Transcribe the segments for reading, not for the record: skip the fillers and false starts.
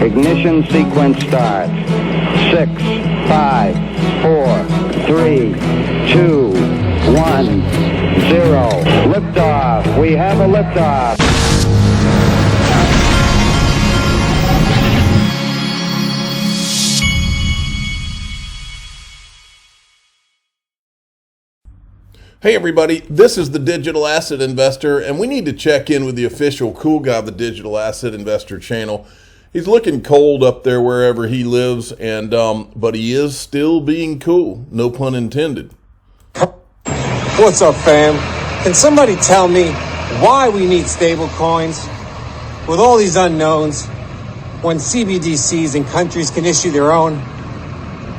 Ignition sequence starts. 6, 5, 4, 3, 2, 1, 0. Liftoff. We have a liftoff. Hey everybody, this is the Digital Asset Investor, and we need to check in with the official cool guy of the Digital Asset Investor channel. He's looking cold up there wherever he lives, and but he is still being cool, no pun intended. What's up, fam? Can somebody tell me why we need stable coins with all these unknowns when CBDCs and countries can issue their own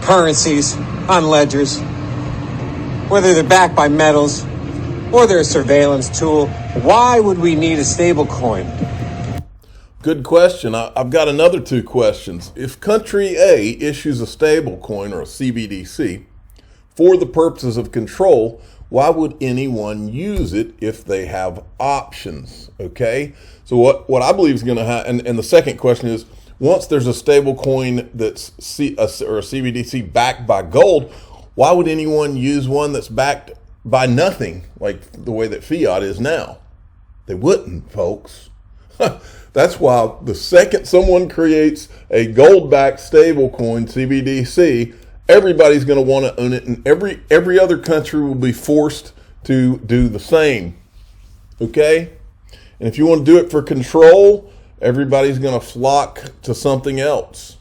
currencies on ledgers? Whether they're backed by metals or they're a surveillance tool, why would we need a stable coin? Good question. I've got another two questions. If country A issues a stable coin or a CBDC for the purposes of control, why would anyone use it if they have options? Okay. So what I believe is going to happen, and the second question is, once there's a stable coin that's or a CBDC backed by gold, why would anyone use one that's backed by nothing, like the way that fiat is now? They wouldn't, folks. That's why the second someone creates a gold-backed stablecoin, CBDC, everybody's going to want to own it, and every other country will be forced to do the same. Okay? And if you want to do it for control, everybody's going to flock to something else.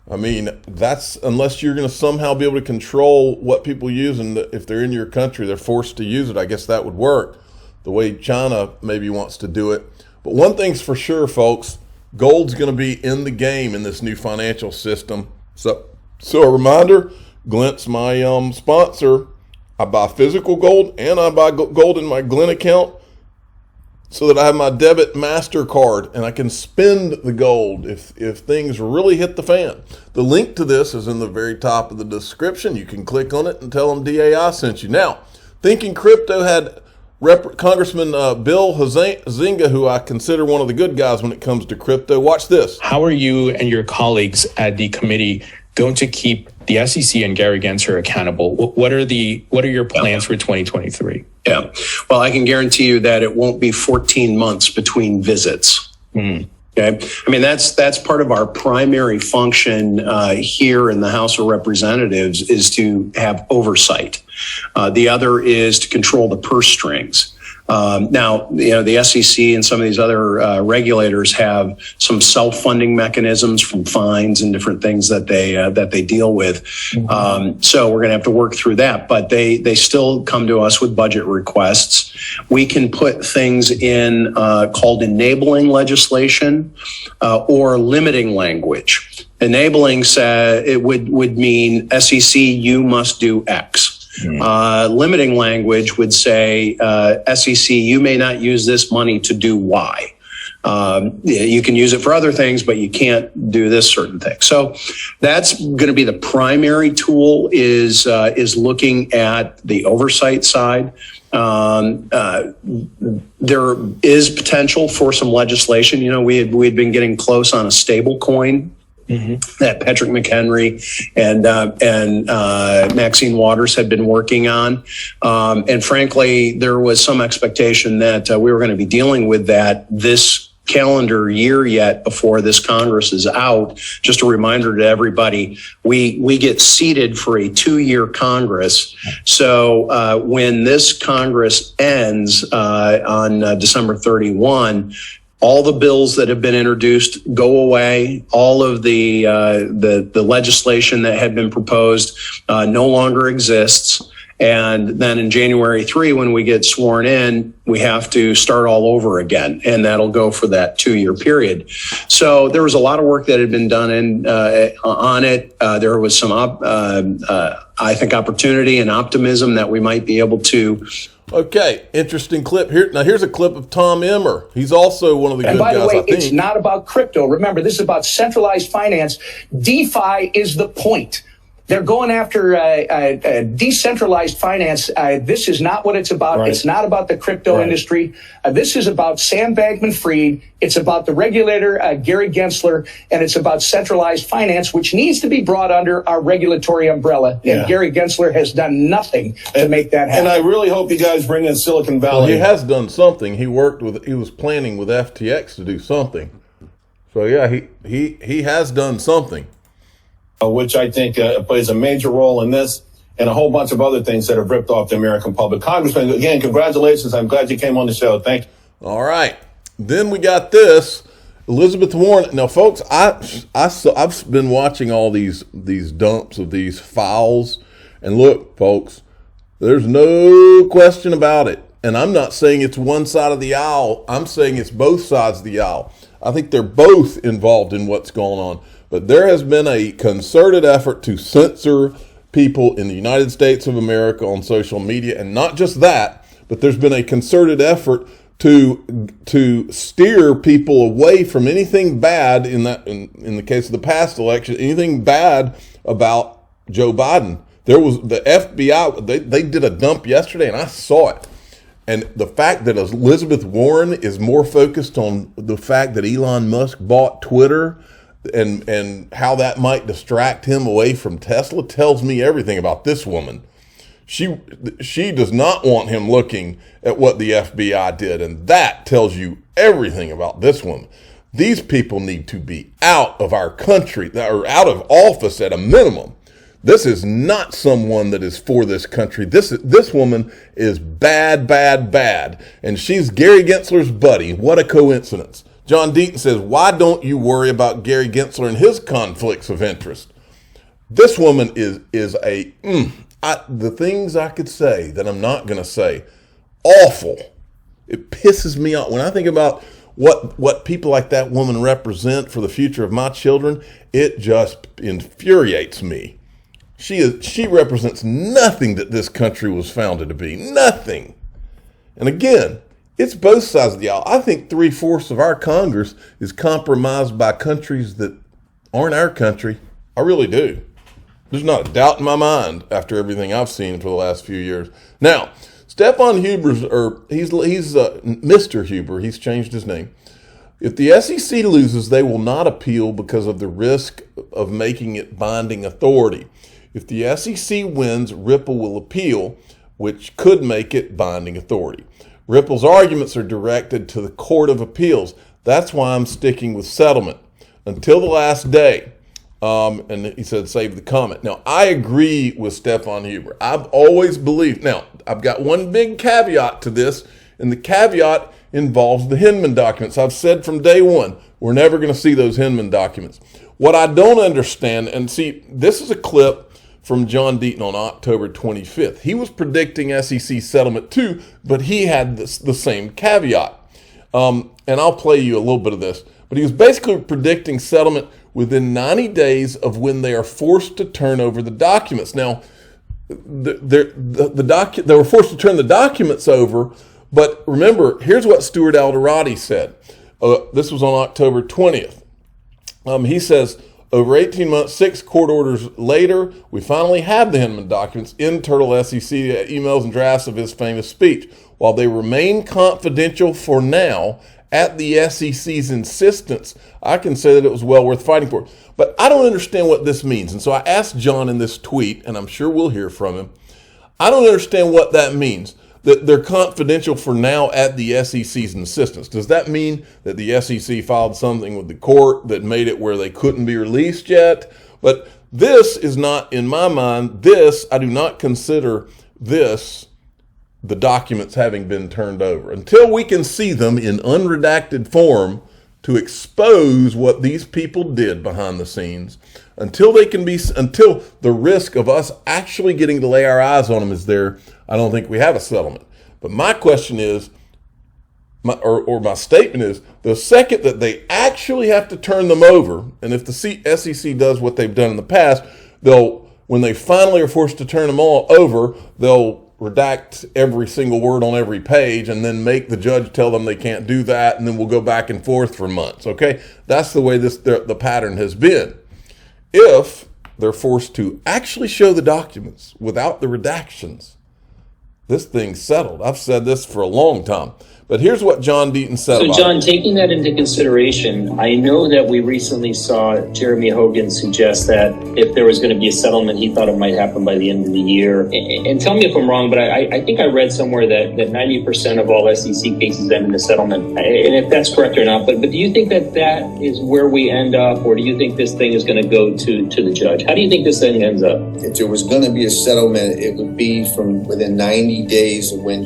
I mean, that's unless you're going to somehow be able to control what people use, and if they're in your country, they're forced to use it. I guess that would work the way China maybe wants to do it. But one thing's for sure, folks, gold's going to be in the game in this new financial system. So a reminder, Glint's my sponsor. I buy physical gold and I buy gold in my Glint account, so that I have my debit MasterCard and I can spend the gold if things really hit the fan. The link to this is in the very top of the description. You can click on it and tell them DAI sent you. Now, Thinking Crypto had Congressman Bill Huizenga, who I consider one of the good guys when it comes to crypto. Watch this. How are you and your colleagues at the committee going to keep the SEC and Gary Gensler accountable? What are your plans for 2023? Yeah. Well, I can guarantee you that it won't be 14 months between visits. Okay. I mean, that's part of our primary function here in the House of Representatives is to have oversight. The other is to control the purse strings. Now, the SEC and some of these other regulators have some self-funding mechanisms from fines and different things that they deal with. So we're going to have to work through that, but they still come to us with budget requests. We can put things in called enabling legislation or limiting language. Enabling it would mean SEC, you must do X. Limiting language would say, SEC, you may not use this money to do Y. You can use it for other things, but you can't do this certain thing. So that's going to be the primary tool is looking at the oversight side. There is potential for some legislation. We had been getting close on a stable coin. That Patrick McHenry and Maxine Waters had been working on. And frankly, there was some expectation that we were going to be dealing with that this calendar year yet before this Congress is out. Just a reminder to everybody, we get seated for a 2-year Congress. So when this Congress ends on December 31, all the bills that have been introduced go away. All of the legislation that had been proposed no longer exists. And then in January 3, when we get sworn in, we have to start all over again. And that'll go for that 2-year period. So there was a lot of work that had been done on it. There was some, I think, opportunity and optimism that we might be able to. Okay, interesting clip here. Now here's a clip of Tom Emmer. He's also one of the good guys, I think. And by the way, it's not about crypto. Remember, this is about centralized finance. DeFi is the point. They're going after decentralized finance. This is not what it's about. Right. It's not about the crypto industry. This is about Sam Bankman-Fried. It's about the regulator, Gary Gensler, and it's about centralized finance, which needs to be brought under our regulatory umbrella. And Gary Gensler has done nothing to make that happen. And I really hope you guys bring in Silicon Valley. Well, he has done something. He was planning with FTX to do something. So yeah, he has done something. Which I think plays a major role in this and a whole bunch of other things that have ripped off the American public. Congressman, again, congratulations. I'm glad you came on the show. Thank you. All right. Then we got this. Elizabeth Warren. Now, folks, I've been watching all these dumps of these files. And look, folks, there's no question about it. And I'm not saying it's one side of the aisle. I'm saying it's both sides of the aisle. I think they're both involved in what's going on. But there has been a concerted effort to censor people in the United States of America on social media. And not just that, but there's been a concerted effort to steer people away from anything bad in the case of the past election, anything bad about Joe Biden. There was the FBI, they did a dump yesterday and I saw it. And the fact that Elizabeth Warren is more focused on the fact that Elon Musk bought Twitter and how that might distract him away from Tesla tells me everything about this woman. She does not want him looking at what the FBI did, and that tells you everything about this woman. These people need to be out of our country, or out of office at a minimum. This is not someone that is for this country. This woman is bad, bad, bad, and she's Gary Gensler's buddy. What a coincidence. John Deaton says, why don't you worry about Gary Gensler and his conflicts of interest? This woman is the things I could say that I'm not going to say, awful. It pisses me off. When I think about what people like that woman represent for the future of my children, it just infuriates me. She represents nothing that this country was founded to be. Nothing. And again, it's both sides of the aisle. I think 3/4 of our Congress is compromised by countries that aren't our country. I really do. There's not a doubt in my mind after everything I've seen for the last few years. Now, Stefan Huber's, he's Mr. Huber. He's changed his name. If the SEC loses, they will not appeal because of the risk of making it binding authority. If the SEC wins, Ripple will appeal, which could make it binding authority. Ripple's arguments are directed to the Court of Appeals. That's why I'm sticking with settlement until the last day. And he said, save the comment. Now, I agree with Stefan Huber. I've always believed. Now, I've got one big caveat to this, and the caveat involves the Hinman documents. I've said from day one, we're never going to see those Hinman documents. What I don't understand, and see, this is a clip from John Deaton on October 25th. He was predicting SEC settlement too, but he had the same caveat. And I'll play you a little bit of this. But he was basically predicting settlement within 90 days of when they are forced to turn over the documents. Now, they were forced to turn the documents over, but remember, here's what Stuart Alderati said. This was on October 20th. He says, over 18 months, 6 court orders later, we finally have the Hinman documents, internal SEC emails and drafts of his famous speech. While they remain confidential for now, at the SEC's insistence, I can say that it was well worth fighting for. But I don't understand what this means. And so I asked John in this tweet, and I'm sure we'll hear from him. I don't understand what that means, that they're confidential for now at the SEC's insistence. Does that mean that the SEC filed something with the court that made it where they couldn't be released yet? But this is not, in my mind, I do not consider this the documents having been turned over. Until we can see them in unredacted form to expose what these people did behind the scenes, until the risk of us actually getting to lay our eyes on them is there, I don't think we have a settlement. But my question is, my statement is, the second that they actually have to turn them over, and if the SEC does what they've done in the past, when they finally are forced to turn them all over, they'll redact every single word on every page and then make the judge tell them they can't do that, and then we'll go back and forth for months, okay? That's the way the pattern has been. If they're forced to actually show the documents without the redactions, this thing's settled. I've said this for a long time. But here's what John Deaton said about it. So, John, taking that into consideration, I know that we recently saw Jeremy Hogan suggest that if there was going to be a settlement, he thought it might happen by the end of the year. And tell me if I'm wrong, but I think I read somewhere that 90% of all SEC cases end in a settlement. And if that's correct or not, but do you think that is where we end up, or do you think this thing is going to go to the judge? How do you think this thing ends up? If there was going to be a settlement, it would be from within 90 days of when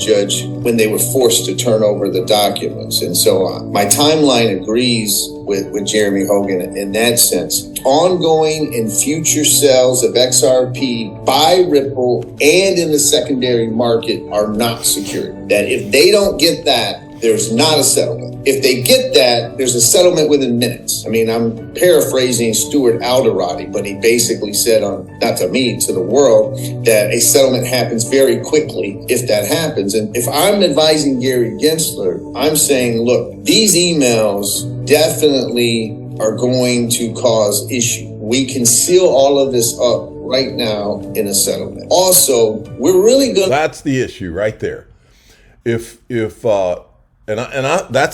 they were forced to turn over the documents. And so my timeline agrees with Jeremy Hogan in that sense. Ongoing and future sales of XRP by Ripple and in the secondary market are not secured. That if they don't get that, there's not a settlement. If they get that, there's a settlement within minutes. I mean, I'm paraphrasing Stuart Alderati, but he basically said, not to me, to the world, that a settlement happens very quickly if that happens. And if I'm advising Gary Gensler, I'm saying, look, these emails definitely are going to cause issue. We can seal all of this up right now in a settlement. Also, we're really going to... That's the issue right there. That's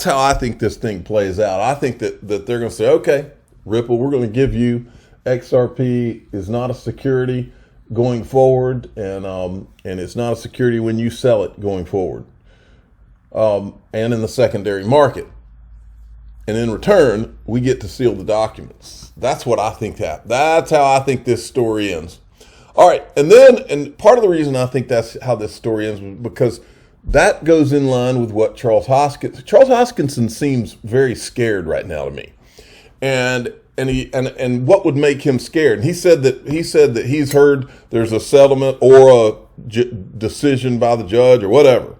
how I think this thing plays out. I think that they're going to say, okay, Ripple, we're going to give you XRP is not a security going forward, and it's not a security when you sell it going forward, and in the secondary market. And in return, we get to seal the documents. That's what I think happened. That's how I think this story ends. All right, and part of the reason I think that's how this story ends was because that goes in line with what Charles Hoskinson seems very scared right now to me, and what would make him scared? And he said that he's heard there's a settlement or a decision by the judge or whatever.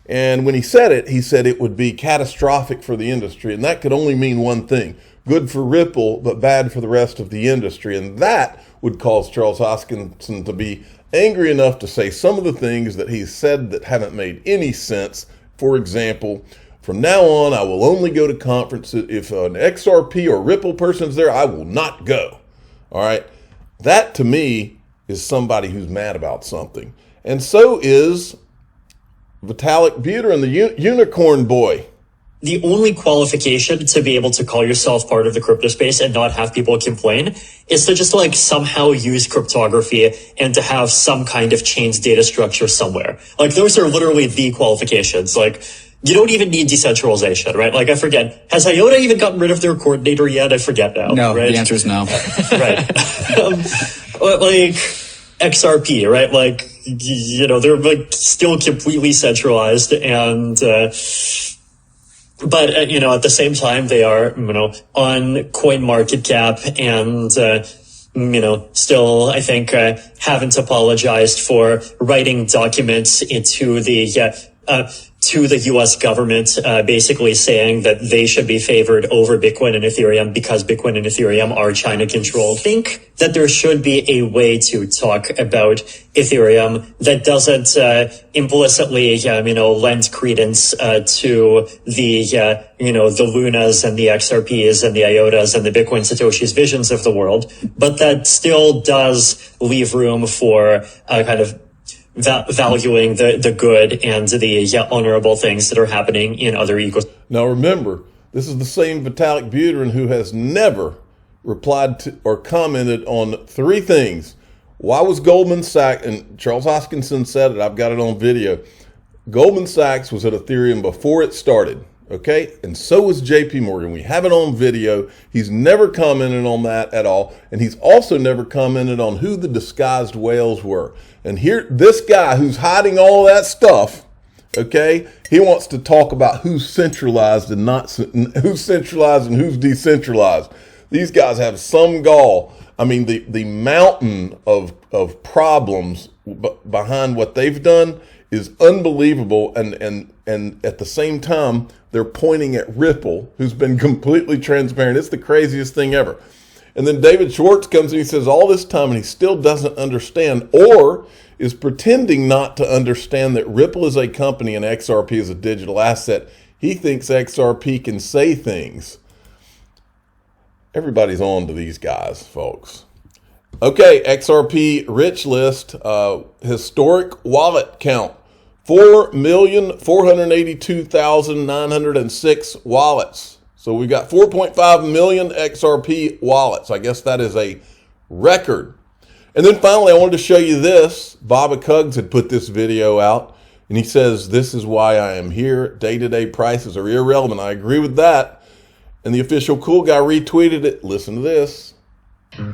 And when he said it would be catastrophic for the industry, and that could only mean one thing: good for Ripple, but bad for the rest of the industry. And that would cause Charles Hoskinson to be angry enough to say some of the things that he's said that haven't made any sense. For example, from now on, I will only go to conferences. If an XRP or Ripple person's there, I will not go. All right. That to me is somebody who's mad about something. And so is Vitalik Buterin, the unicorn boy. The only qualification to be able to call yourself part of the crypto space and not have people complain is to just somehow use cryptography and to have some kind of chain's data structure somewhere. Those are literally the qualifications. You don't even need decentralization, right? I forget. Has IOTA even gotten rid of their coordinator yet? I forget now. No, right? The answer is no. Right. XRP, right? They're still completely centralized and, but, at the same time, they are, on CoinMarketCap and, still, I think, haven't apologized for writing documents into to the U.S. government, basically saying that they should be favored over Bitcoin and Ethereum because Bitcoin and Ethereum are China controlled. I think that there should be a way to talk about Ethereum that doesn't implicitly, lend credence to the Lunas and the XRPs and the IOTAs and the Bitcoin Satoshi's visions of the world, but that still does leave room for kind of valuing the good and the honorable things that are happening in other ecosystems. Now remember, this is the same Vitalik Buterin who has never replied to or commented on three things. Why was Goldman Sachs, and Charles Hoskinson said it, I've got it on video, Goldman Sachs was at Ethereum before it started, okay? And so was JP Morgan. We have it on video. He's never commented on that at all. And he's also never commented on who the disguised whales were. And here, this guy who's hiding all that stuff, okay, he wants to talk about who's centralized and who's decentralized. These guys have some gall. I mean, the mountain of problems behind what they've done is unbelievable. And at the same time, they're pointing at Ripple, who's been completely transparent. It's the craziest thing ever. And then David Schwartz comes and he says all this time and he still doesn't understand or is pretending not to understand that Ripple is a company and XRP is a digital asset. He thinks XRP can say things. Everybody's on to these guys, folks. Okay, XRP rich list, historic wallet count, 4,482,906 wallets. So we've got 4.5 million XRP wallets. I guess that is a record. And then finally, I wanted to show you this. Baba Cugs had put this video out, and he says, "This is why I am here. Day-to-day prices are irrelevant." I agree with that. And the official cool guy retweeted it. Listen to this.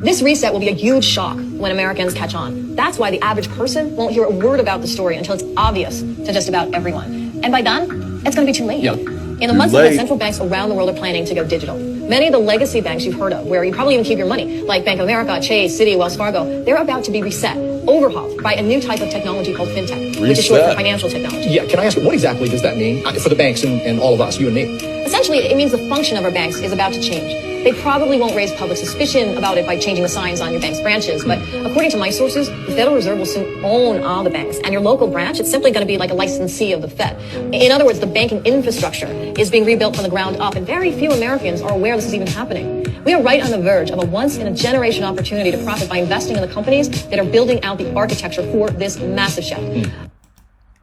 This reset will be a huge shock when Americans catch on. That's why the average person won't hear a word about the story until it's obvious to just about everyone. And by then, it's going to be too late. Yep. In the months ahead, central banks around the world are planning to go digital. Many of the legacy banks you've heard of, where you probably even keep your money, like Bank of America, Chase, Citi, Wells Fargo, they're about to be reset, overhauled by a new type of technology called fintech, which is short for financial technology. Yeah, can I ask, what exactly does that mean for the banks and all of us, you and me? Essentially, it means the function of our banks is about to change. They probably won't raise public suspicion about it by changing the signs on your bank's branches, but according to my sources, the Federal Reserve will soon own all the banks, and your local branch, it's simply going to be like a licensee of the Fed. In other words, the banking infrastructure is being rebuilt from the ground up, and very few Americans are aware this is even happening. We are right on the verge of a once-in-a-generation opportunity to profit by investing in the companies that are building out the architecture for this massive shift.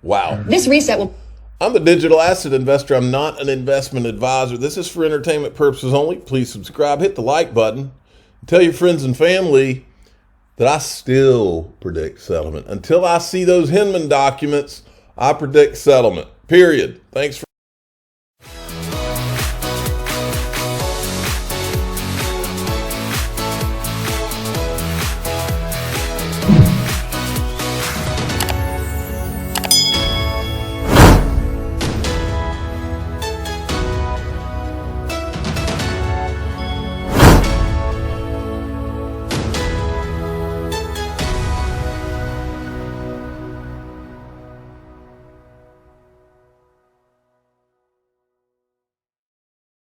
Wow. This reset will... I'm a digital asset investor. I'm not an investment advisor. This is for entertainment purposes only. Please subscribe, hit the like button, tell your friends and family that I still predict settlement. Until I see those Hinman documents, I predict settlement, period. Thanks for